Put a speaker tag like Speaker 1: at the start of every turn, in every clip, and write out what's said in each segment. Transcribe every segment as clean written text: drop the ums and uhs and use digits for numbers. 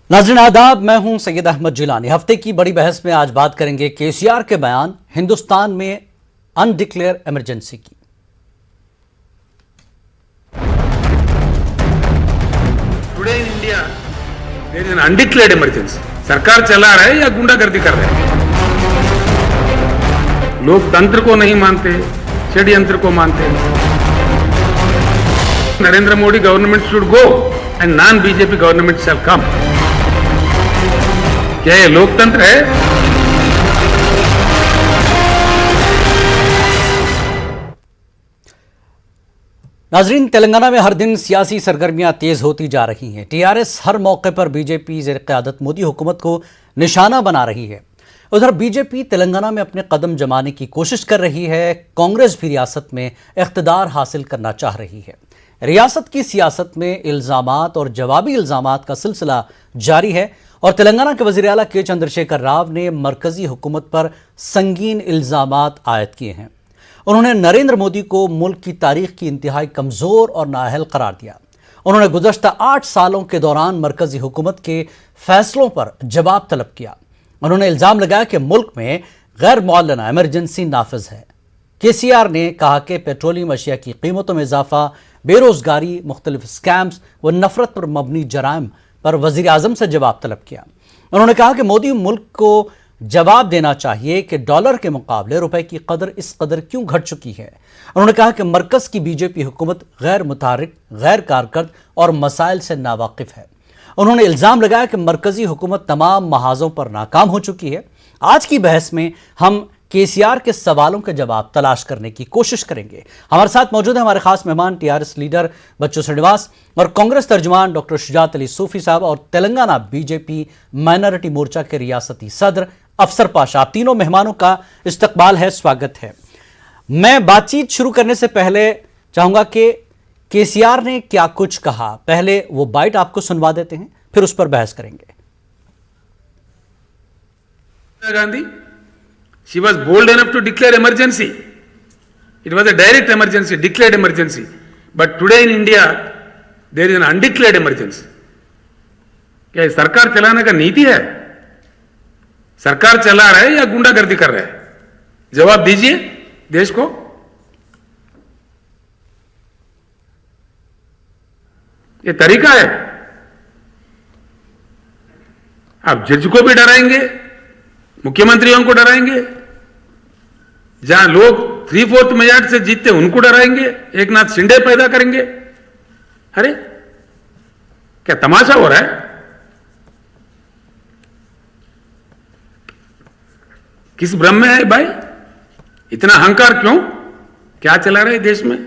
Speaker 1: नाज़रीन आदाब, मैं हूं सैयद अहमद जिलानी। हफ्ते की बड़ी बहस में आज बात करेंगे केसीआर के बयान, हिंदुस्तान में अनडिक्लेयर इमरजेंसी की।
Speaker 2: Today in India there is an undeclared emergency. सरकार चला रहा है या गुंडागर्दी कर रहे हैं? लोग तंत्र को नहीं मानते, षड्यंत्र को मानते हैं। Narendra Modi government should go and non BJP government shall come. क्या ये लोकतंत्र है?
Speaker 1: नाजरीन, तेलंगाना में हर दिन सियासी सरगर्मियां तेज होती जा रही हैं। टीआरएस हर मौके पर बीजेपी ज़ेर क़यादत मोदी हुकूमत को निशाना बना रही है। उधर बीजेपी तेलंगाना में अपने कदम जमाने की कोशिश कर रही है। कांग्रेस भी रियासत में इख्तिदार हासिल करना चाह रही है। रियासत की सियासत में इल्ज़ामात और जवाबी इल्ज़ामात का सिलसिला जारी है और तेलंगाना के वज़ीर आला के चंद्रशेखर राव ने मरकज़ी हुकूमत पर संगीन इल्ज़ामात आयद किए हैं। उन्होंने नरेंद्र मोदी को मुल्क की तारीख की इंतहाई कमज़ोर और नाअहल करार दिया। उन्होंने गुज़श्ता 8 सालों के दौरान मरकज़ी हुकूमत के फैसलों पर जवाब तलब किया। उन्होंने इल्ज़ाम लगाया कि मुल्क में गैर मौलना इमरजेंसी नाफिज है। केसीआर ने कहा कि पेट्रोलियम अशिया की कीमतों में इजाफा, बेरोजगारी, मुख्तलिफ स्कैम्स व नफरत पर मबनी जराइम पर वज़ीर आज़म से जवाब तलब किया। उन्होंने कहा कि मोदी मुल्क को जवाब देना चाहिए कि डॉलर के मुकाबले रुपए की कदर इस कदर क्यों घट चुकी है। उन्होंने कहा कि मरकज़ की बीजेपी हुकूमत गैर मुतारिक, गैर कारकर्द और मसाइल से नावाकिफ है। उन्होंने इल्ज़ाम लगाया कि मरकज़ी हुकूमत तमाम महाजों पर नाकाम हो चुकी है। आज की बहस में हम केसीआर के सवालों के जवाब तलाश करने की कोशिश करेंगे। हमारे साथ मौजूद है हमारे खास मेहमान टीआरएस लीडर बच्चू श्रीनिवास और कांग्रेस तर्जुमान डॉक्टर शुजात अली सूफी साहब और तेलंगाना बीजेपी माइनॉरिटी मोर्चा के रियासती सदर अफसर पाशा। आप तीनों मेहमानों का इस्तकबाल है, स्वागत है। मैं बातचीत शुरू करने से पहले चाहूंगा कि केसीआर ने क्या कुछ कहा, पहले वो बाइट आपको सुनवा देते हैं, फिर उस पर बहस करेंगे।
Speaker 2: Gandhi, she was bold enough to declare emergency. It was a direct emergency, declared emergency. But today in India, there is an undeclared emergency. क्या सरकार चलाने का नीति है? सरकार चला रहा है या गुंडागर्दी कर रहा है? जवाब दीजिए देश को। ये तरीका है? आप जज को भी डराएंगे, मुख्यमंत्रियों को डराएंगे, जहां लोग 3/4 मेजॉरिटी से जीतते उनको डराएंगे, एक नाथ शिंदे पैदा करेंगे। अरे क्या तमाशा हो रहा है? किस भ्रम में है भाई? इतना अहंकार क्यों? क्या चला रहा है देश में?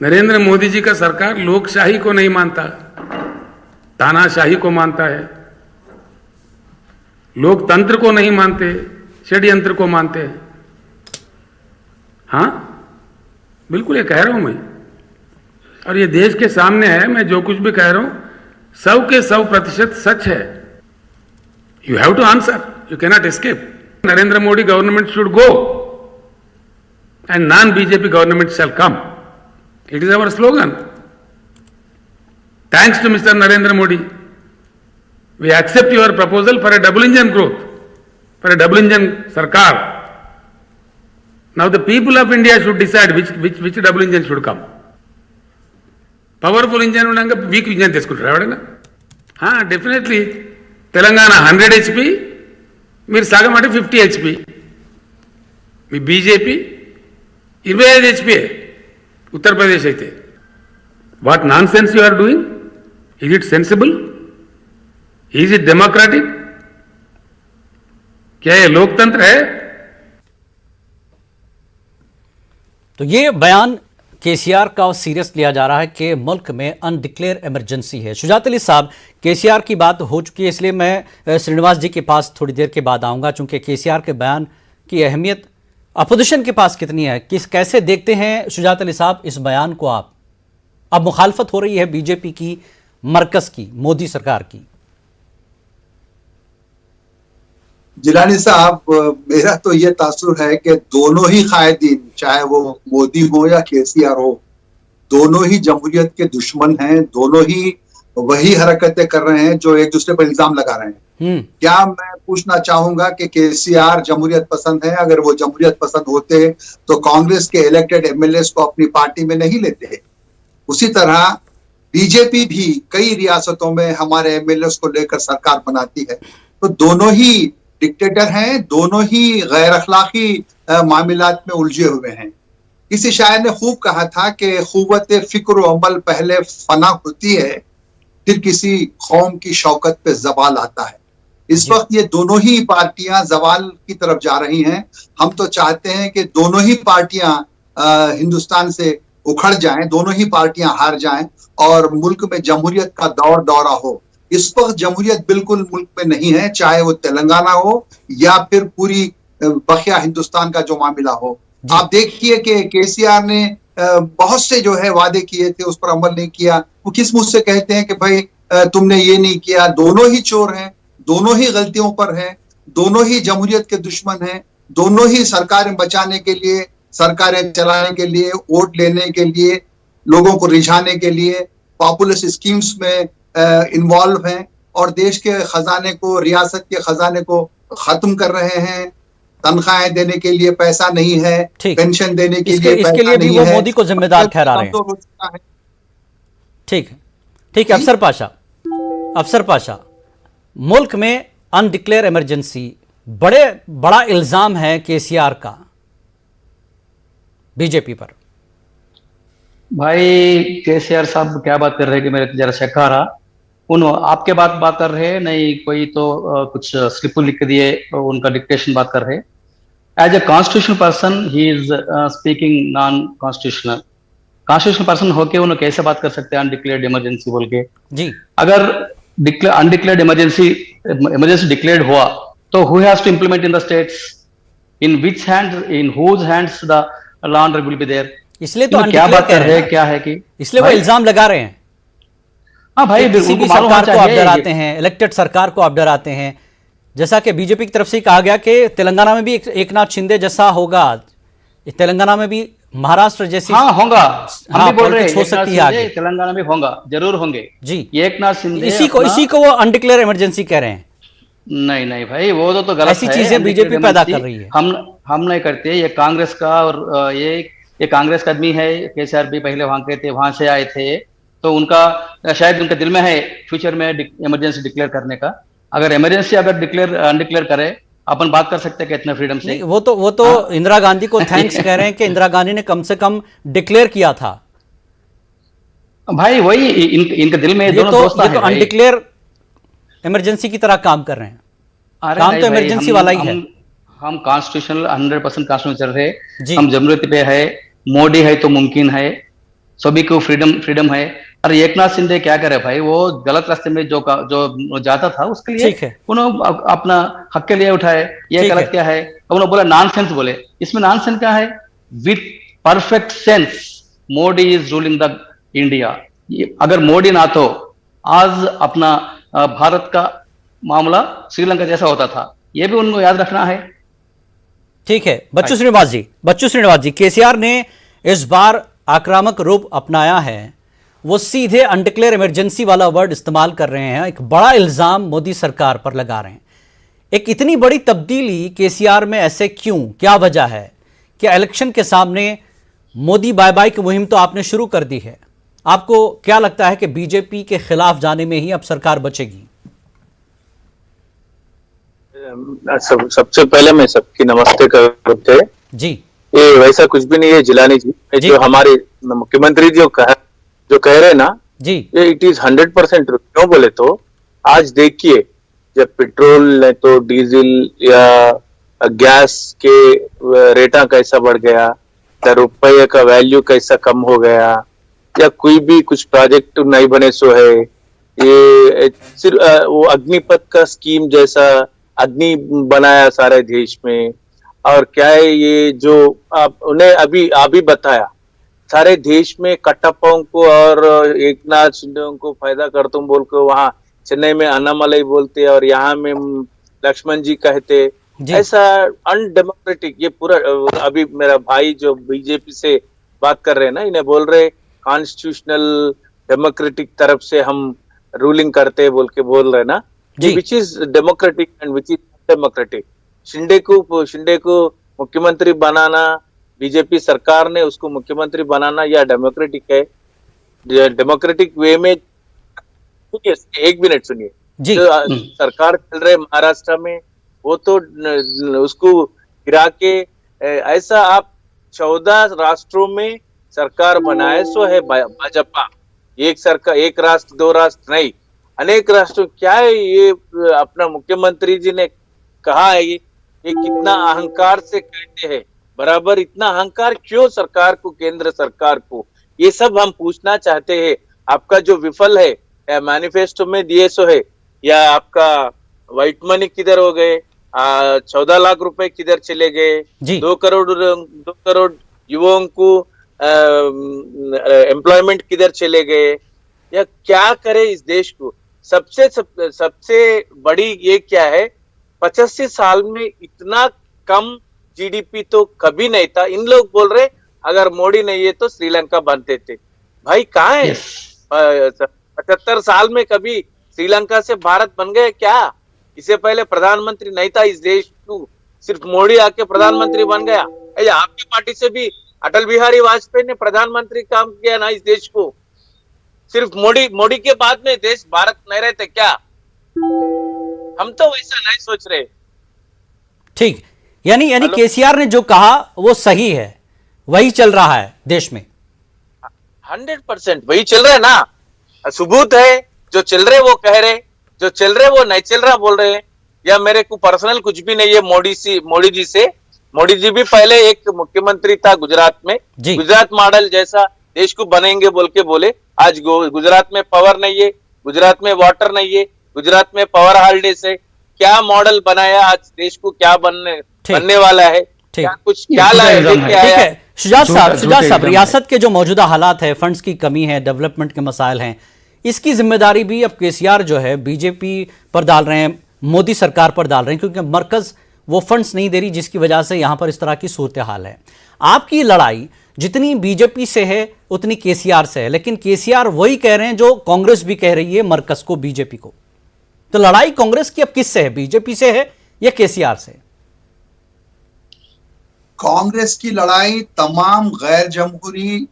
Speaker 2: नरेंद्र मोदी जी का सरकार लोकशाही को नहीं मानता, तानाशाही को मानता है। लोकतंत्र को नहीं मानते, षड्यंत्र को मानते हैं। हाँ, बिल्कुल ये कह रहा हूं मैं, और ये देश के सामने है। मैं जो कुछ भी कह रहा हूं 100 के 100% सच है। You have to answer, you cannot escape. Narendra Modi government should go and non BJP government shall come. It is our slogan. Thanks to mister Narendra Modi, we accept your proposal for a double engine growth, for a double engine sarkar. Now the people of India should decide which double engine should come. Powerful engine unanga, weak engine teskuntaru evadana? Ha, definitely Telangana 100 HP, meer sagam ante 50 HP. Me BJP 25 HP Uttar Pradesh అయితే. What nonsense you are doing? Is it sensible? Is it democratic? क्या ये लोकतंत्र है?
Speaker 1: तो ये बयान केसीआर का serious लिया जा रहा है कि मुल्क में अनडिक्लेयर इमरजेंसी है। शुजात अली साहब, केसीआर की बात हो चुकी है, इसलिए मैं श्रीनिवास जी के पास थोड़ी देर के बाद आऊंगा, चूंकि केसीआर के बयान की अहमियत अपोजिशन के पास कितनी है, कैसे देखते हैं शुजात अली साहब इस बयान को? आप अब मुखालफत हो रही है बीजेपी की, मरकज की, मोदी सरकार की।
Speaker 3: जिलानी साहब, मेरा तो ये तासुर है कि दोनों ही कायदीन, चाहे वो मोदी हो या केसीआर हो, दोनों ही जमहूरियत के दुश्मन हैं, दोनों ही वही हरकतें कर रहे हैं जो एक दूसरे पर इल्जाम लगा रहे हैं। क्या मैं पूछना चाहूंगा कि केसीआर जमहूरियत पसंद है? अगर वो जमहूरियत पसंद होते तो कांग्रेस के इलेक्टेड एमएलए को अपनी पार्टी में नहीं लेते। उसी तरह बीजेपी भी कई रियासतों में हमारे एमएलए को लेकर सरकार बनाती है। तो दोनों ही डिक्टेटर हैं, दोनों ही गैर अखलाकी मामलात में उलझे हुए हैं। किसी शायर ने खूब कहा था कि खुव्वत फिक्र अमल पहले फना होती है, फिर किसी कौम की शौकत पे जवाल आता है। इस वक्त ये दोनों ही पार्टियां जवाल की तरफ जा रही हैं। हम तो चाहते हैं कि दोनों ही पार्टियां हिंदुस्तान से उखड़ जाएं, दोनों ही पार्टियां हार जाएं और मुल्क में जमहूरियत का दौर दौरा हो। इस वक्त जमहूरियत बिल्कुल मुल्क में नहीं है, चाहे वो तेलंगाना हो या फिर पूरी बखिया हिंदुस्तान का जो मामला हो। आप देखिए कि केसीआर ने बहुत से जो है वादे किए थे, उस पर अमल नहीं किया। वो किस मुझ से कहते हैं कि भाई तुमने ये नहीं किया। दोनों ही चोर हैं, दोनों ही गलतियों पर हैं, दोनों ही जमहूरियत के दुश्मन हैं, दोनों ही सरकारें बचाने के लिए, सरकारें चलाने के लिए, वोट लेने के लिए, लोगों को रिझाने के लिए पॉपुलिस्ट स्कीम्स में इन्वॉल्व हैं और देश के खजाने को, रियासत के खजाने को खत्म कर रहे हैं। तनख्वाहें देने के लिए पैसा नहीं है, पेंशन देने के लिए
Speaker 1: इसके लिए भी वो मोदी को जिम्मेदार ठहरा रहे हैं। ठीक है, ठीक है। अफसर पाशा, मुल्क में अनडिक्लेयर इमरजेंसी बड़ा इल्जाम है केसीआर का बीजेपी पर।
Speaker 4: भाई केसीआर साहब क्या बात कर रहे हैं कि मेरे तो जरा शक आ रहा। आपके बात कर रहे हैं, नहीं कोई तो कुछ स्लिप लिख के दिए, उनका डिक्टेशन बात कर रहे हैं। As a constitutional person he is speaking non constitutional person होके उन्हें कैसे बात कर सकते हैं अनडिक्लेयर्ड इमरजेंसी बोल के जी? अगर अनडिक्लेयर्ड इमरजेंसी डिक्लेयर्ड हुआ तो who has to implement in the states? In which hand, in whose hands the law and order will be there? इसलिए तो क्या बात कर रहे हैं, क्या है कि
Speaker 1: इसलिए वो इल्जाम लगा रहे हैं।
Speaker 4: हाँ भाई,
Speaker 1: किसी भी सरकार को आप डराते हैं, इलेक्टेड सरकार को आप डराते हैं। जैसा कि बीजेपी की तरफ से कहा गया कि तेलंगाना में भी एक नाथ शिंदे जैसा होगा, तेलंगाना में भी महाराष्ट्र जैसी
Speaker 4: होगा। हम भी बोल रहे हैं
Speaker 1: हो सकती है आगे
Speaker 4: तेलंगाना में होगा, जरूर होंगे जी। एक नाथ शिंदे
Speaker 1: इसी को वो अनडिक्लेयर इमरजेंसी कह रहे हैं।
Speaker 4: नहीं भाई, वो तो गलत है।
Speaker 1: ऐसी चीजें बीजेपी पैदा कर रही है।
Speaker 4: हम नहीं करते। ये कांग्रेस का, और ये कांग्रेस का आदमी है। केसीआर भी पहले वहां के थे, वहां से आए थे, तो उनका शायद उनके दिल में है फ्यूचर में इमरजेंसी डिक्लेयर करने का। अगर इमरजेंसी अनडिक्लेयर करे, अपन बात कर सकते हैं कि इतना फ्रीडम से।
Speaker 1: वो तो इंदिरा गांधी को थैंक्स कह रहे हैं कि इंदिरा गांधी ने कम से कम डिक्लेयर किया था।
Speaker 4: भाई वही इनके दिल में दोनों दोस्त हैं।
Speaker 1: ये तो अनडिक्लेयर इमरजेंसी की तरह काम कर रहे हैं। काम तो इमरजेंसी वाला ही है।
Speaker 4: हम कॉन्स्टिट्यूशनल 100% कॉन्स्टिट्यूशन चल रहे। हम जमहूरियत पे है, मोदी है तो मुमकिन है, सभी को फ्रीडम है। अरे एक नाथ शिंदे क्या करे भाई, वो गलत रास्ते में जो जाता था उसके लिए उन्होंने अपना हक के लिए उठाए। ये गलत क्या है? उन्होंने बोला नॉनसेंस बोले। इसमें नॉनसेंस क्या है? With perfect sense Modi is ruling the India. अगर मोदी ना तो आज अपना भारत का मामला श्रीलंका जैसा होता था। ये भी उनको याद रखना है।
Speaker 1: ठीक है। बच्चू श्रीनिवास जी, केसीआर ने इस बार आक्रामक रूप अपनाया है। वो सीधे अनडिक्लेयर इमरजेंसी वाला वर्ड इस्तेमाल कर रहे हैं, एक बड़ा इल्जाम मोदी सरकार पर लगा रहे हैं। एक इतनी बड़ी तब्दीली केसीआर में ऐसे क्यों, क्या वजह है? क्या इलेक्शन के सामने मोदी बाय बाय की मुहिम तो आपने शुरू कर दी है, आपको क्या लगता है कि बीजेपी के खिलाफ जाने में ही अब सरकार बचेगी?
Speaker 5: सबसे पहले मैं सबकी नमस्ते करते
Speaker 1: जी।
Speaker 5: ये वैसा कुछ भी नहीं है जिलानी जी, जो हमारे मुख्यमंत्री जो कह रहे ना
Speaker 1: जी,
Speaker 5: ये इट इज 100% क्यों बोले तो आज देखिए जब पेट्रोल नहीं तो डीजल या गैस के रेटा कैसा बढ़ गया, या रुपये का वैल्यू कैसा कम हो गया, या कोई भी कुछ प्रोजेक्ट नहीं बने सो है। ये सिर्फ वो अग्निपथ का स्कीम जैसा अग्नि बनाया सारे देश में। और क्या है ये जो आप उन्हें अभी बताया सारे देश में कट्टापों को और एक नाथ शिंदे को फायदा कर तुम बोल के वहां चेन्नई में अन्नामलाई बोलते और यहाँ में लक्ष्मण जी कहते। ऐसा अनडेमोक्रेटिक ये पूरा। अभी मेरा भाई जो बीजेपी से बात कर रहे हैं ना, इन्हें बोल रहे कॉन्स्टिट्यूशनल डेमोक्रेटिक तरफ से हम रूलिंग करते बोल के बोल रहे ना,
Speaker 1: जी।
Speaker 5: Which is democratic and which is democratic. Shinde को मुख्यमंत्री बनाना, बीजेपी सरकार ने उसको मुख्यमंत्री बनाना, या डेमोक्रेटिक है? डेमोक्रेटिक वे में, एक मिनट सुनिए,
Speaker 1: जी।
Speaker 5: जो सरकार चल रहे महाराष्ट्र में, वो तो उसको गिरा के ऐसा आप 14 राष्ट्रों में सरकार बनाए सो है भाजपा। एक सरकार, एक राष्ट्र दो राष्ट्र नहीं, अनेक राष्ट्रों। क्या है ये अपना मुख्यमंत्री जी ने कहा है, ये कितना अहंकार से कहते हैं, बराबर इतना अहंकार क्यों सरकार को, केंद्र सरकार को? ये सब हम पूछना चाहते हैं। आपका जो विफल है, या मैनिफेस्टो में दिए सो है, या आपका व्हाइट मनी किधर हो गए, 14 लाख रुपए किधर चले गए, 2 करोड़ युवाओं को एम्प्लॉयमेंट किधर चले गए, या क्या करे इस देश को? सबसे बड़ी ये क्या है, 85 साल में इतना कम जीडीपी तो कभी नहीं था। इन लोग बोल रहे अगर मोदी नहीं है तो श्रीलंका बनते थे। भाई कहाँ है? 75 साल में कभी श्रीलंका से भारत बन गए क्या? इससे पहले प्रधानमंत्री नहीं था इस देश को, सिर्फ मोदी आके प्रधानमंत्री बन गया। आपकी पार्टी से भी अटल बिहारी वाजपेयी ने प्रधानमंत्री काम किया ना इस देश को। सिर्फ मोदी के बाद में देश भारत नहीं रहते क्या? हम तो वैसा नहीं सोच रहे।
Speaker 1: ठीक, यानी केसीआर ने जो कहा वो सही है, वही चल रहा है देश में।
Speaker 5: 100% वही चल रहा है ना। सबूत है, जो चल रहे वो कह रहे, जो चल रहे वो नहीं चल रहा बोल रहे हैं। या मेरे को पर्सनल कुछ भी नहीं है मोदी जी से। मोदी जी भी पहले एक मुख्यमंत्री था गुजरात में, गुजरात मॉडल जैसा देश को बनेंगे बोल के बोले। आज गुजरात में पावर नहीं है, गुजरात में वाटर नहीं है, गुजरात में पावर हॉलिडेज है। क्या मॉडल बनाया आज देश को? क्या बनने वाला है? क्या लाया?
Speaker 1: ठीक है शुजात साहब, रियासत के जो मौजूदा हालात है, फंड्स की कमी है, डेवलपमेंट के मसाइल हैं, इसकी जिम्मेदारी भी अब केसीआर जो है बीजेपी पर डाल रहे हैं, मोदी सरकार पर डाल रहे हैं, क्योंकि मरकज वो फंड्स नहीं दे रही, जिसकी वजह से यहां पर इस तरह की सूरत हाल है। आपकी लड़ाई जितनी बीजेपी से है उतनी केसीआर से है, लेकिन केसीआर वही कह रहे हैं जो कांग्रेस भी कह रही है मरकज को, बीजेपी को। तो लड़ाई कांग्रेस की अब किससे है, बीजेपी से है या केसीआर से?
Speaker 3: कांग्रेस की लड़ाई तमाम गैर जमहूरी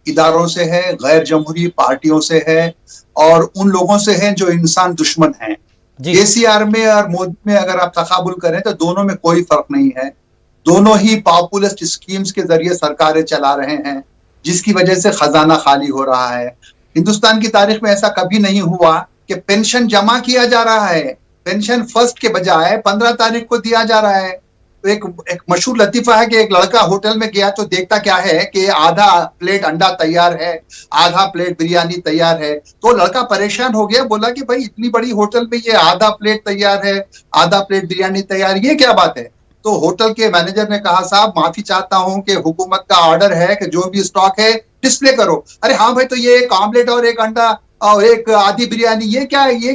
Speaker 3: इदारों से है, गैर जमहूरी पार्टियों से है, और उन लोगों से है जो इंसान दुश्मन हैं। केसीआर में और मोदी में अगर आप तकाबुल करें तो दोनों में कोई फर्क नहीं है। दोनों ही पॉपुलिस्ट स्कीम्स के जरिए सरकारें चला रहे हैं, जिसकी वजह से खजाना खाली हो रहा है। हिंदुस्तान की तारीख में ऐसा कभी नहीं हुआ कि पेंशन जमा किया जा रहा है, पेंशन फर्स्ट के बजाय 15 तारीख को दिया जा रहा है। तो एक मशहूर लतीफा है कि एक लड़का होटल में गया तो देखता क्या है कि आधा प्लेट अंडा तैयार है, आधा प्लेट बिरयानी तैयार है। तो लड़का परेशान हो गया, बोला कि भाई इतनी बड़ी होटल में ये आधा प्लेट तैयार है, आधा प्लेट बिरयानी तैयार, ये क्या बात है? तो होटल के मैनेजर ने कहा साहब माफी चाहता हूं कि हुकूमत का ऑर्डर है कि जो भी स्टॉक है डिस्प्ले करो। अरे हाँ भाई, तो ये एक ऑमलेट और एक अंडा और एक आधी बिरयानी, ये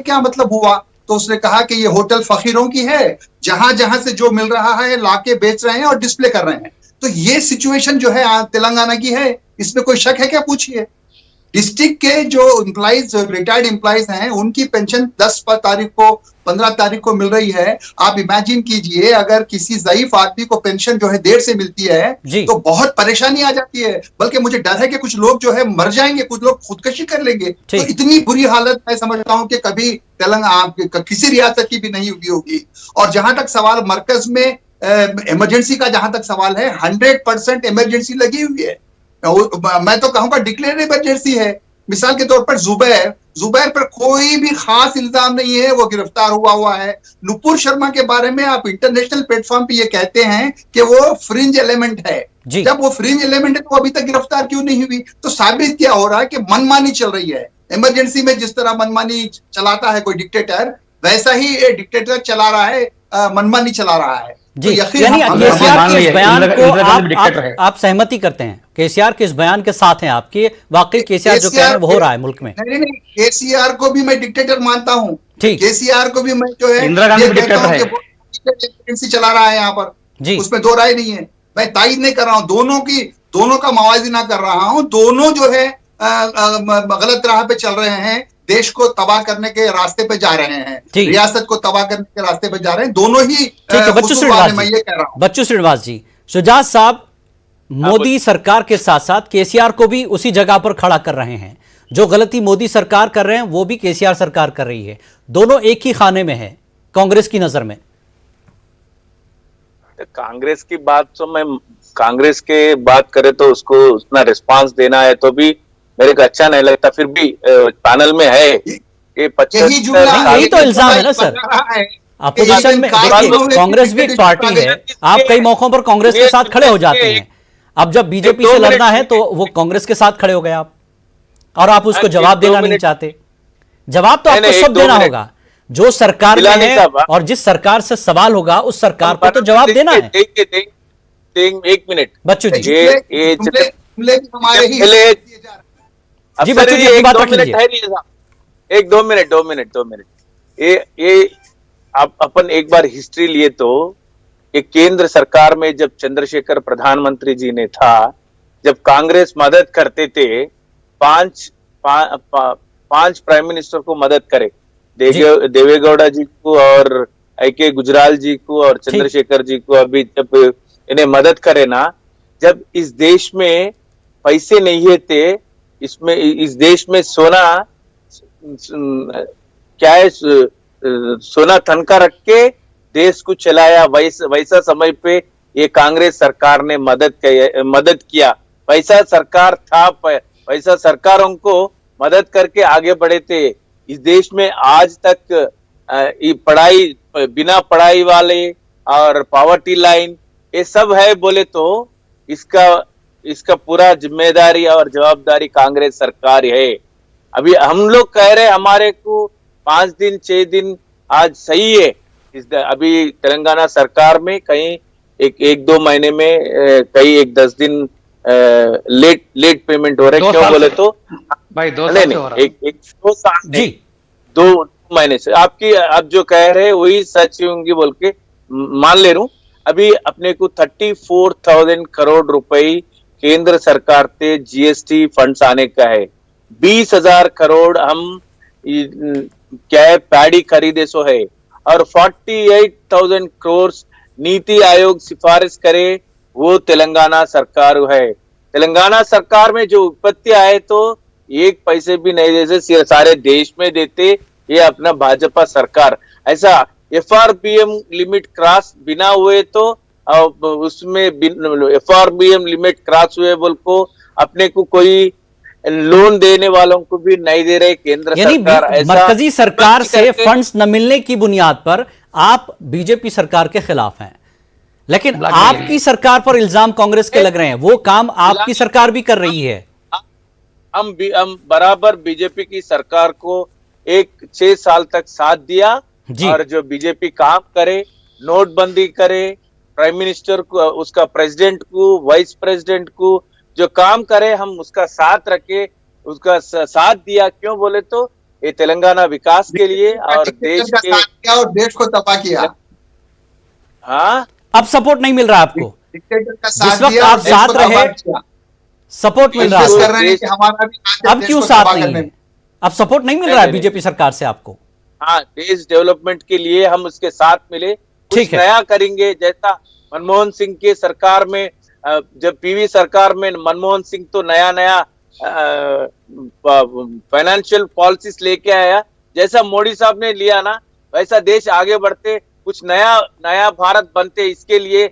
Speaker 3: क्या मतलब हुआ? तो उसने कहा कि ये होटल फकीरों की है, जहां जहां से जो मिल रहा है लाके बेच रहे हैं और डिस्प्ले कर रहे हैं। तो ये सिचुएशन जो है तेलंगाना की है, इसमें कोई शक है क्या? पूछिए। डिस्ट्रिक्ट के जो एम्प्लॉइज, रिटायर्ड एम्प्लॉइज हैं, उनकी पेंशन 10 तारीख को 15 तारीख को मिल रही है। आप इमेजिन कीजिए अगर किसी ज़ईफ आदमी को पेंशन जो है देर से मिलती है तो बहुत परेशानी आ जाती है। बल्कि मुझे डर है कि कुछ लोग जो है मर जाएंगे, कुछ लोग खुदकशी कर लेंगे। तो इतनी बुरी हालत मैं समझता हूं कि कभी तेलंगाना किसी रियासत की भी नहीं हुई होगी। और जहां तक सवाल मरकज में इमरजेंसी का जहां तक सवाल है, 100% इमरजेंसी लगी हुई है। मैं तो कहूंगा डिक्लेयर इमरजेंसी है। मिसाल के तौर पर जुबैर पर कोई भी खास इल्जाम नहीं है, वो गिरफ्तार हुआ है। नुपुर शर्मा के बारे में आप इंटरनेशनल प्लेटफॉर्म पे ये कहते हैं कि वो फ्रिंज एलिमेंट है। जब वो फ्रिंज एलिमेंट है तो अभी तक गिरफ्तार क्यों नहीं हुई? तो साबित क्या हो रहा है कि मनमानी चल रही है। इमरजेंसी में जिस तरह मनमानी चलाता है कोई डिक्टेटर, वैसा ही डिक्टेटर चला रहा है, मनमानी चला रहा है।
Speaker 1: जी, यानी केसीआर के इस बयान को आप सहमति करते हैं? केसीआर के इस बयान के साथ हैं आपके? वाकई केसीआर जो कह रहे हैं वो हो रहा है मुल्क में?
Speaker 3: नहीं, केसीआर को भी मैं डिक्टेटर मानता हूं।
Speaker 1: ठीक,
Speaker 3: केसीआर को भी मैं जो है
Speaker 4: इंदिरा गांधी डिक्टेटर है,
Speaker 3: एजेंसी चला रहा है यहाँ पर
Speaker 1: जी,
Speaker 3: उसमें दो राय नहीं है। मैं तायद नहीं कर रहा हूँ, दोनों का मवाजना कर रहा हूँ। दोनों जो है गलत राह पे चल रहे हैं। देश को तबाह करने के रास्ते पे जा रहे हैं,
Speaker 1: ठीक।
Speaker 3: रियासत को तबाह करने के रास्ते पे जा रहे हैं। दोनों ही
Speaker 1: ठीक है बच्चू
Speaker 3: कसूरवार हैं,
Speaker 1: श्रीनिवास
Speaker 3: मैं
Speaker 1: जी,
Speaker 3: ये कह रहा हूं।
Speaker 1: बच्चू श्रीनिवास जी, शुजात साहब मोदी सरकार के साथ साथ केसीआर को भी उसी जगह पर खड़ा कर रहे हैं। जो गलती मोदी सरकार कर रहे हैं वो भी केसीआर सरकार कर रही है। दोनों एक ही खाने में है कांग्रेस की नजर में।
Speaker 5: कांग्रेस की बात तो मैं कांग्रेस के बात करे तो उसको उतना रिस्पांस देना है तो भी मेरे को अच्छा नहीं लगता। फिर भी पैनल में है ये 75
Speaker 1: यही तो इल्जाम है ना सर। अपोजिशन में देखिए कांग्रेस भी एक पार्टी है, आप कई मौकों पर कांग्रेस के साथ खड़े हो जाते हैं। अब जब बीजेपी से लड़ना है तो वो कांग्रेस के साथ खड़े हो गए आप, और आप उसको जवाब देना नहीं चाहते। जवाब तो आपको सब देना होगा। जो सरकार में है और जिस सरकार से सवाल होगा उस सरकार को तो जवाब देना है।
Speaker 5: एक मिनट
Speaker 1: बच्चू जी,
Speaker 3: हमारे ही
Speaker 1: जी बच्चू जी अपनी बात रख लीजिए।
Speaker 5: एक 2 मिनट ये अपन एक बार हिस्ट्री लिए तो ये केंद्र सरकार में जब चंद्रशेखर प्रधानमंत्री जी ने था, जब कांग्रेस मदद करते थे, पांच प्राइम मिनिस्टर को मदद करे, देवेगौड़ा जी को और आई.के. गुजराल जी को और चंद्रशेखर जी को। अभी जब इन्हें मदद करे ना, जब इस देश में पैसे नहीं थे, इस देश में सोना क्या है, सोना थनका रख के देश को चलाया, वैसा समय पे ये कांग्रेस सरकार ने मदद किया। वैसा सरकार था, वैसा सरकारों को मदद करके आगे बढ़े थे। इस देश में आज तक पढ़ाई, बिना पढ़ाई वाले और पॉवर्टी लाइन ये सब है बोले तो इसका पूरा जिम्मेदारी और जवाबदारी कांग्रेस सरकार है। अभी हम लोग कह रहे हमारे को 5 दिन 6 दिन आज सही है। अभी तेलंगाना सरकार में कहीं एक 2 महीने में कहीं 10 दिन लेट पेमेंट हो रहे। क्यों बोले तो
Speaker 4: भाई 2 साल से हो रहा है।
Speaker 5: एक 2 साल नहीं, 2 महीने से आप जो कह रहे हैं वही सच होंगी बोल के मान ले रहा हूं। अभी अपने को 34,000 करोड़ रुपए केंद्र सरकार से जीएसटी फंड्स आने का है। 20,000 करोड़ हम क्या है पैडी खरीदे सो है, और 48,000 करोड़ नीति आयोग सिफारिश करे वो तेलंगाना सरकार है। तेलंगाना सरकार में जो उत्पत्ति आए तो 1 पैसे भी नहीं जैसे सारे देश में देते ये अपना भाजपा सरकार। ऐसा एफआरबीएम लिमिट क्रॉस बिना हुए तो उसमें एफआरबीएम लिमिट क्रॉस हुए बोल को अपने को कोई लोन देने वालों को भी नहीं दे रहे केंद्र सरकार।
Speaker 1: मरकजी सरकार से फंड्स न मिलने की बुनियाद पर आप बीजेपी सरकार के खिलाफ हैं, लेकिन आपकी सरकार पर इल्जाम कांग्रेस के लग रहे हैं। वो काम आपकी सरकार भी कर रही है।
Speaker 5: हम बराबर बीजेपी की सरकार को 6 साल तक साथ दिया, और जो बीजेपी काम करे, नोटबंदी करे, प्राइम मिनिस्टर को, उसका प्रेसिडेंट को, वाइस प्रेसिडेंट को जो काम करे हम उसका साथ रखे, उसका साथ दिया। क्यों बोले तो ये तेलंगाना विकास के लिए और देश के
Speaker 3: और देश को तबाह किया।
Speaker 5: हाँ,
Speaker 1: अब सपोर्ट नहीं मिल रहा आपको। जिस वक्त आप साथ रहे सपोर्ट मिल रहा है, अब क्यों साथ नहीं है? अब सपोर्ट नहीं मिल रहा है बीजेपी सरकार से आपको।
Speaker 5: हाँ, देश डेवलपमेंट के लिए हम उसके साथ मिले, कुछ नया करेंगे। जैसा मनमोहन सिंह के सरकार में, जब पीवी सरकार में मनमोहन सिंह तो नया फाइनेंशियल पॉलिसीज लेके आया, जैसा मोदी साहब ने लिया ना, वैसा देश आगे बढ़ते, कुछ नया भारत बनते। इसके लिए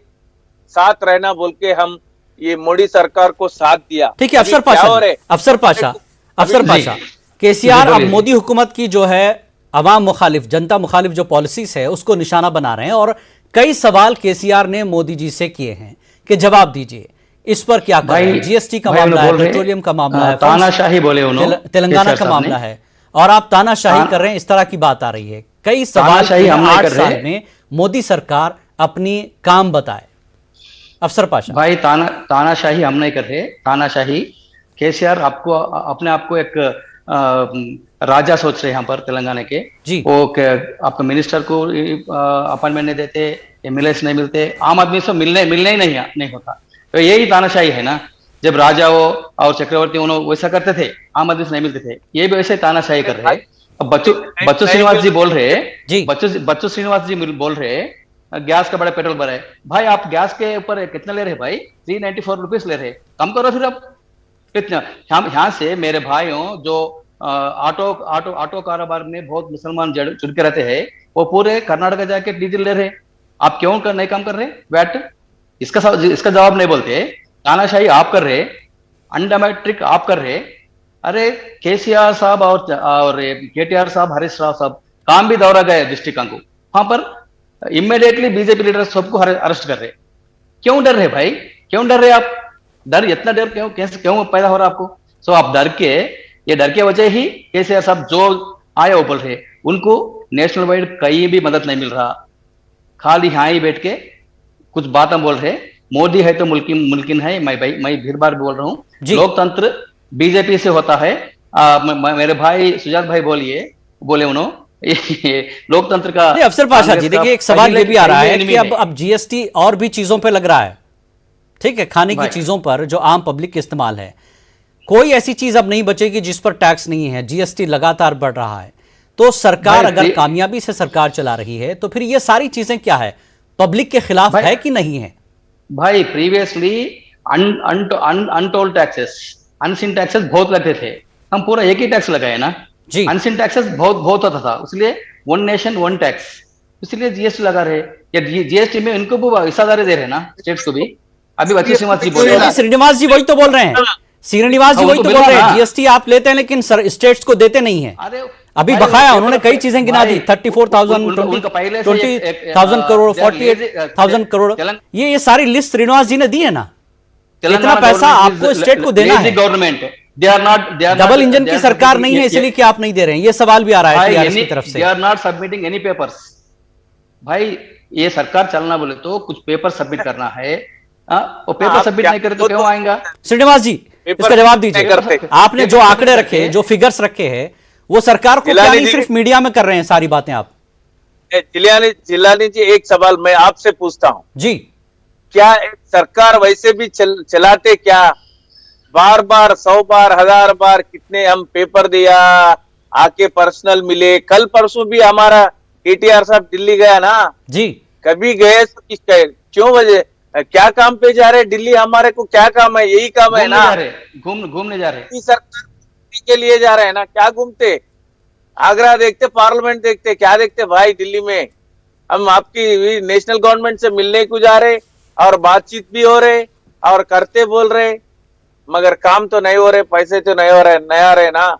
Speaker 5: साथ रहना बोल के हम ये मोदी सरकार को साथ दिया।
Speaker 1: ठीक है अफसर पाशा, केसीआर अब मोदी हुकूमत की जो है अवाम मुखालिफ, जनता मुखालिफ जो पॉलिसीज है उसको निशाना बना रहे हैं, और कई सवाल केसीआर ने मोदी जी से किए हैं कि जवाब दीजिए इस पर क्या करें। जीएसटी का मामला है, पेट्रोलियम का मामला है,
Speaker 4: तानाशाही बोले उन्होंने,
Speaker 1: तेलंगाना का मामला है, और आप तानाशाही कर रहे हैं, इस तरह की बात आ रही है। कई सवाल 8 साल में मोदी सरकार अपनी काम बताए। अफसर पाशा
Speaker 4: भाई तानाशाही हम नहीं कर रहे। तानाशाही केसीआर आपको अपने आप को एक राजा सोच रहे हैं यहाँ पर तेलंगाना के
Speaker 1: जी।
Speaker 4: वो आपको मिनिस्टर को अपॉइंटमेंट नहीं देते, एमएलए नहीं मिलते, आम आदमी से मिलने ही नहीं होता। तो यही तानाशाही है ना। जब राजाओं और चक्रवर्ती उन्होंने वैसा करते थे, आम आदमी से नहीं मिलते थे, ये भी वैसे तानाशाही कर रहे हैं। अब बच्चू श्रीनिवास जी बोल रहे
Speaker 1: जी।
Speaker 4: बच्चू श्रीनिवास जी बोल रहे गैस का बड़ा पेट्रोल बढ़ा है। भाई आप गैस के ऊपर कितना ले रहे भाई? 394 रुपीज ले रहे, कम करो फिर। अब कितना यहाँ से मेरे भाइयों जो ऑटो कारोबार में बहुत मुसलमान जुड़ के रहते हैं, वो पूरे कर्नाटक जाके डीजल ले रहे, आप क्यों नहीं कम कर रहे वैट? इसका जवाब नहीं बोलते। तानाशाही आप कर रहे, अनडेमोक्रेटिक आप कर रहे। अरे केसीआर साहब और केटीआर साहब, हरीश राव साहब काम भी दौरा गए डिस्ट्रिक्ट को, वहां पर इमीडिएटली बीजेपी लीडर सबको अरेस्ट कर रहे। क्यों डर रहे भाई? क्यों डर रहे आप? डर इतना डर क्यों पैदा हो रहा आपको? सो आप डर के वजह ही केसीआर साहब जो आए वो बोल रहे, उनको नेशनल वाइड कहीं भी मदद नहीं मिल रहा, खाली यहाँ ही बैठ के कुछ बातें बोल रहे। मोदी है तो मुमकिन है, मैं फिर बार बोल रहा हूँ, लोकतंत्र बीजेपी से होता है। मेरे भाई सुजात भाई बोले उन्होंने लोकतंत्र का।
Speaker 1: अफसर पाशा जी देखिए, एक सवाल ये भी आ रहा है कि अब जीएसटी और भी चीजों पे लग रहा है, ठीक है, खाने की चीजों पर जो आम पब्लिक इस्तेमाल है, कोई ऐसी चीज अब नहीं बचेगी जिस पर टैक्स नहीं है। जीएसटी लगातार बढ़ रहा है, तो सरकार अगर कामयाबी से सरकार चला रही है तो फिर ये सारी चीजें क्या है, पब्लिक के खिलाफ है कि नहीं है? भाई
Speaker 4: previously untold taxes, unseen taxes बहुत लगते थे, हम पूरा एक ही टैक्स लगाए ना जी। अनसीन टैक्सेस बहुत होता था, इसलिए वन नेशन वन टैक्स, इसलिए जीएसटी लगा रहे। या जीएसटी में इनको भी हिस्सादारी दे रहे ना स्टेट्स को भी। अभी बच्चू श्रीनिवास जी बोल रहे हैं,
Speaker 1: श्रीनिवास जी वही तो बोल रहे हैं, श्रीनिवास जी वही तो बोल रहे हैं, जीएसटी आप लेते हैं लेकिन स्टेट्स को देते नहीं है। अभी बकाया उन्होंने कई चीजें गिना दी, 34,000, 20,000 करोड़, 48,000 करोड़, ये सारी लिस्ट श्रीनिवास जी ने दी है ना। इतना पैसा आपको स्टेट को देना है।
Speaker 4: गवर्नमेंट
Speaker 1: डबल इंजन की सरकार नहीं है, इसलिए क्या आप नहीं दे रहे हैं? ये सवाल भी आ रहा है टीआरएस की तरफ से।
Speaker 4: They are not submitting any papers. भाई ये सरकार चलना बोले तो कुछ पेपर सबमिट करना है, वो पेपर सबमिट नहीं करे तो क्यों आएगा?
Speaker 1: श्रीनिवास जी इसका जवाब दीजिए। आपने जो आंकड़े रखे, जो फिगर्स रखे हैं, वो सरकार को क्या नहीं सिर्फ मीडिया में कर रहे हैं सारी बातें आप?
Speaker 5: जिलानी जी एक सवाल मैं आपसे पूछता हूं
Speaker 1: जी,
Speaker 5: क्या सरकार वैसे भी चलाते क्या? बार बार 100 बार 1000 बार कितने हम पेपर दिया, आके पर्सनल मिले। कल परसों भी हमारा केटीआर साहब दिल्ली गया ना
Speaker 1: जी,
Speaker 5: कभी गए तो क्यों वजह, क्या काम पे जा रहे दिल्ली? हमारे को क्या काम है? यही काम है ना,
Speaker 4: घूमने जा रहे।
Speaker 5: सरकार के लिए जा रहे हैं ना, क्या घूमते? आगरा देखते, पार्लियामेंट देखते, क्या देखते भाई? दिल्ली में हम आपकी नेशनल गवर्नमेंट से मिलने को जा रहे और बातचीत भी हो रहे और करते बोल रहे, मगर काम तो नहीं हो रहे, पैसे तो नहीं हो रहे, नहीं आ रहे ना।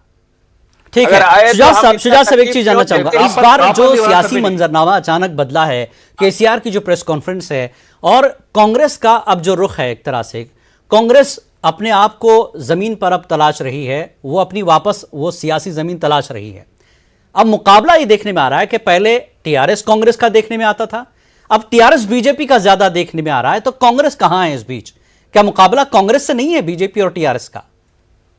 Speaker 1: ठीक है शुजात साहब एक चीज जानना चाहूंगा, इस बार जो सियासी मंजरनामा अचानक बदला है, केसीआर की जो प्रेस कॉन्फ्रेंस है और कांग्रेस का अब जो रुख है, एक तरह से कांग्रेस अपने आप को जमीन पर अब तलाश रही है, वो अपनी वापस वो सियासी जमीन तलाश रही है। अब मुकाबला ये देखने में आ रहा है कि पहले टीआरएस कांग्रेस का देखने में आता था, अब टीआरएस बीजेपी का ज्यादा देखने में आ रहा है, तो कांग्रेस कहां है इस बीच? क्या मुकाबला कांग्रेस से नहीं है बीजेपी और टीआरएस का?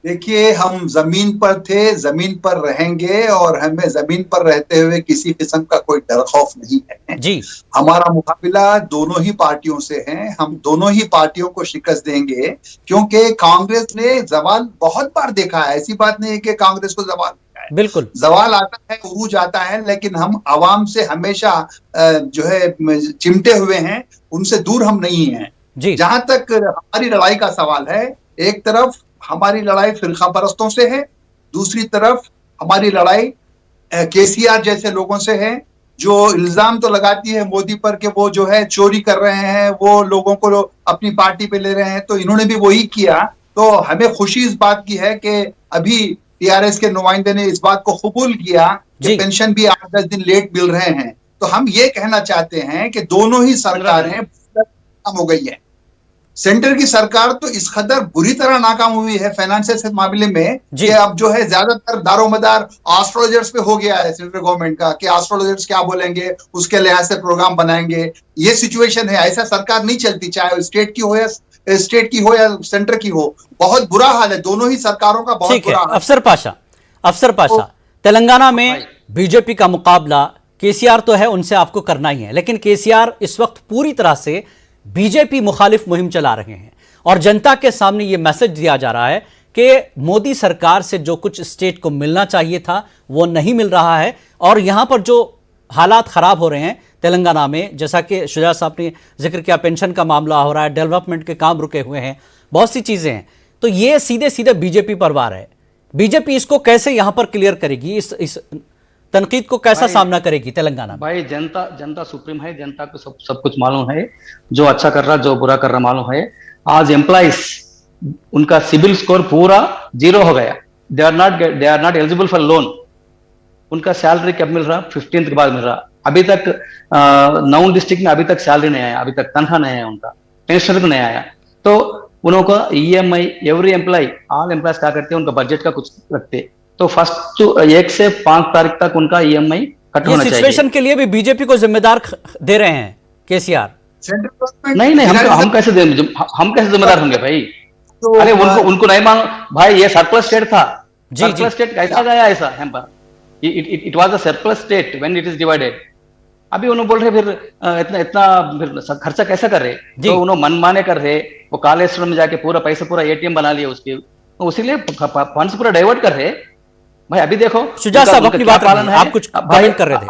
Speaker 3: देखिए, हम जमीन पर थे, जमीन पर रहेंगे और हमें जमीन पर रहते हुए किसी किस्म का कोई डर खौफ नहीं है
Speaker 1: जी।
Speaker 3: हमारा मुकाबला दोनों ही पार्टियों से है, हम दोनों ही पार्टियों को शिकस्त देंगे, क्योंकि कांग्रेस ने जवाल बहुत बार देखा है। ऐसी बात नहीं है कि कांग्रेस को जवाल है,
Speaker 1: बिल्कुल
Speaker 3: जवाल आता है, उरूज आता है, लेकिन हम आवाम से हमेशा जो है चिमटे हुए हैं, उनसे दूर हम नहीं हैं। जहां तक हमारी लड़ाई का सवाल है, एक तरफ हमारी लड़ाई फिरका परस्तों से है, दूसरी तरफ हमारी लड़ाई केसीआर जैसे लोगों से है, जो इल्जाम तो लगाती है मोदी पर कि वो जो है चोरी कर रहे हैं, वो लोगों को अपनी पार्टी पे ले रहे हैं, तो इन्होंने भी वही किया। तो हमें खुशी इस बात की है कि अभी टीआरएस के नुमाइंदे ने इस बात को कबूल किया कि पेंशन भी 8-10 दिन लेट मिल रहे हैं। तो हम ये कहना चाहते हैं कि दोनों ही सरकारें नाकाम हो गई है। सेंटर की सरकार तो इस कदर बुरी तरह नाकाम हुई है फाइनेंशियल से मामले में कि अब जो है ज्यादातर दारोमदार एस्ट्रोलॉजर्स पे हो गया है सेंट्रल गवर्नमेंट का, कि एस्ट्रोलॉजर्स क्या बोलेंगे उसके लिहाज से प्रोग्राम बनाएंगे। ये सिचुएशन है, ऐसा सरकार नहीं चलती, चाहे स्टेट की हो या सेंटर की हो। बहुत बुरा हाल है, दोनों ही सरकारों का बहुत बुरा हाल।
Speaker 1: अफसर पाशा, तेलंगाना में बीजेपी का मुकाबला केसीआर तो है, उनसे आपको करना ही है, लेकिन केसीआर इस वक्त पूरी तरह से बीजेपी मुखालिफ मुहिम चला रहे हैं और जनता के सामने यह मैसेज दिया जा रहा है कि मोदी सरकार से जो कुछ स्टेट को मिलना चाहिए था वो नहीं मिल रहा है। और यहां पर जो हालात खराब हो रहे हैं तेलंगाना में, जैसा कि शुजा साहब ने जिक्र किया, पेंशन का मामला हो रहा है, डेवलपमेंट के काम रुके हुए हैं, बहुत सी चीजें हैं, तो ये सीधे सीधे बीजेपी पर वार है। बीजेपी इसको कैसे यहां पर क्लियर करेगी, इस तनकीद को कैसा सामना करेगी तेलंगाना में?
Speaker 4: भाई जनता सुप्रीम है, जनता को सब कुछ मालूम है, जो अच्छा कर रहा जो बुरा कर रहा मालूम है। आज एम्प्लॉइज उनका सिविल स्कोर पूरा 0 हो गया, they are not eligible for loan. उनका सैलरी कब मिल रहा? 15th के बाद मिल रहा। अभी तक नाउन डिस्ट्रिक्ट में अभी तक सैलरी नहीं आया, अभी तक तनख्वाह नहीं आया, उनका पेंशन को नहीं आया। तो उनको EMI, every employ, all employees क्या करते हैं, उनका बजट का कुछ रखते, तो फर्स्ट 1 से 5 तारीख तक उनका EMI कट होना चाहिए।
Speaker 1: सिचुएशन के लिए भी बीजेपी को जिम्मेदार दे रहे हैं केसीआर।
Speaker 3: सेंट्रल गवर्नमेंट
Speaker 4: नहीं, हम कैसे जिम्मेदार होंगे भाई?
Speaker 3: तो
Speaker 4: अरे उनको नहीं मांग भाई, ये सरप्लस स्टेट था।
Speaker 1: जी,
Speaker 4: सरप्लस स्टेट कैसा गया ऐसा? It was a surplus state when it is divided. अभी उन्होंने बोल रहे फिर इतना फिर खर्चा कैसा कर रहे? तो उन्होंने मनमाने कर रहे, वो कालेश्वर में जाके पूरा पैसा पूरा ATM बना लिया उसके, तो उसीलिए फंड्स पूरा डाइवर्ट कर रहे। भाई अभी देखो
Speaker 1: शुजा साहब अपनी बात रखिए, आप कुछ कमेंट कर रहे थे।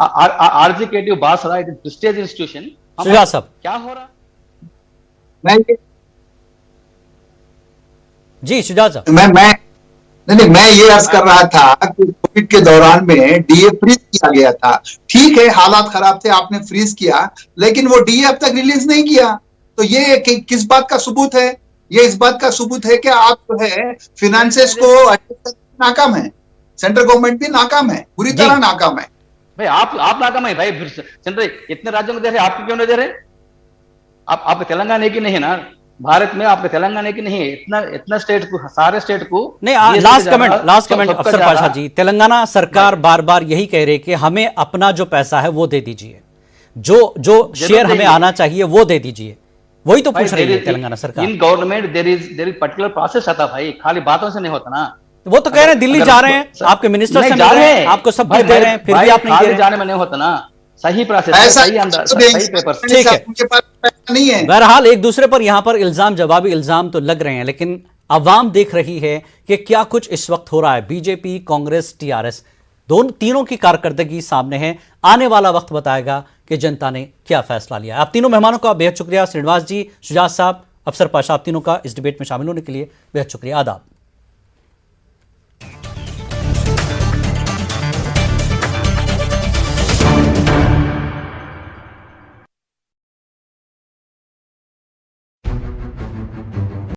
Speaker 4: RGKTU Basara, it is prestige institution.
Speaker 1: Shuja साहब
Speaker 4: क्या हो रहा?
Speaker 1: जी शुजा साहब,
Speaker 3: मैं ये अर्ज कर रहा था कि कोविड के दौरान में DA फ्रीज किया गया था। ठीक है, हालात खराब थे, आपने फ्रीज किया, लेकिन वो DA अब तक रिलीज नहीं किया। तो ये किस बात का सबूत है? ये इस बात का सबूत है कि आप जो है फिनेंसेस को नाकाम है, सेंट्रल गवर्नमेंट भी नाकाम है, पूरी तरह नाकाम है।
Speaker 4: भाई आप नाकाम है भाई, सेंट्रल इतने राज्यों को दे रहे, आपको क्यों नहीं दे रहे? आप तेलंगाना की नहीं है ना, भारत में आपके तेलंगाना की नहीं है, इतना स्टेट को, सारे स्टेट को
Speaker 1: नहीं। लास्ट कमेंट अफसर पाशा जी, तेलंगाना सरकार बार बार यही कह रही है कि हमें अपना जो पैसा है वो दे दीजिए, जो शेयर हमें आना चाहिए वो दे दीजिए, वही तो पूछ रही है तेलंगाना सरकार।
Speaker 4: In government there is particular process आता भाई, खाली बातों से नहीं होता ना।
Speaker 1: वो तो कह रहे हैं दिल्ली जा रहे हैं, आपके मिनिस्टर से मिल रहे हैं, आपको सब कुछ दे रहे हैं, फिर भी आप नहीं दे रहे।
Speaker 4: जाने में नहीं होता ना, सही प्रोसेस, सही अंदाज, सही पेपर।
Speaker 3: ठीक है, उनके पास पैसा नहीं है।
Speaker 1: बहरहाल एक दूसरे पर यहां पर इल्जाम जवाबी इल्जाम तो लग रहे हैं, लेकिन अवाम देख रही है कि क्या कुछ इस वक्त हो रहा है। बीजेपी, कांग्रेस, TRS तीनों की कारकर्दगी सामने है। आने वाला वक्त बताएगा कि जनता ने क्या फैसला लिया। आप तीनों मेहमानों का बेहद शुक्रिया, श्रीनिवास जी, शुजात साहब, अफसर पाशा, आप तीनों का इस डिबेट में शामिल होने के लिए बेहद शुक्रिया। आदाब।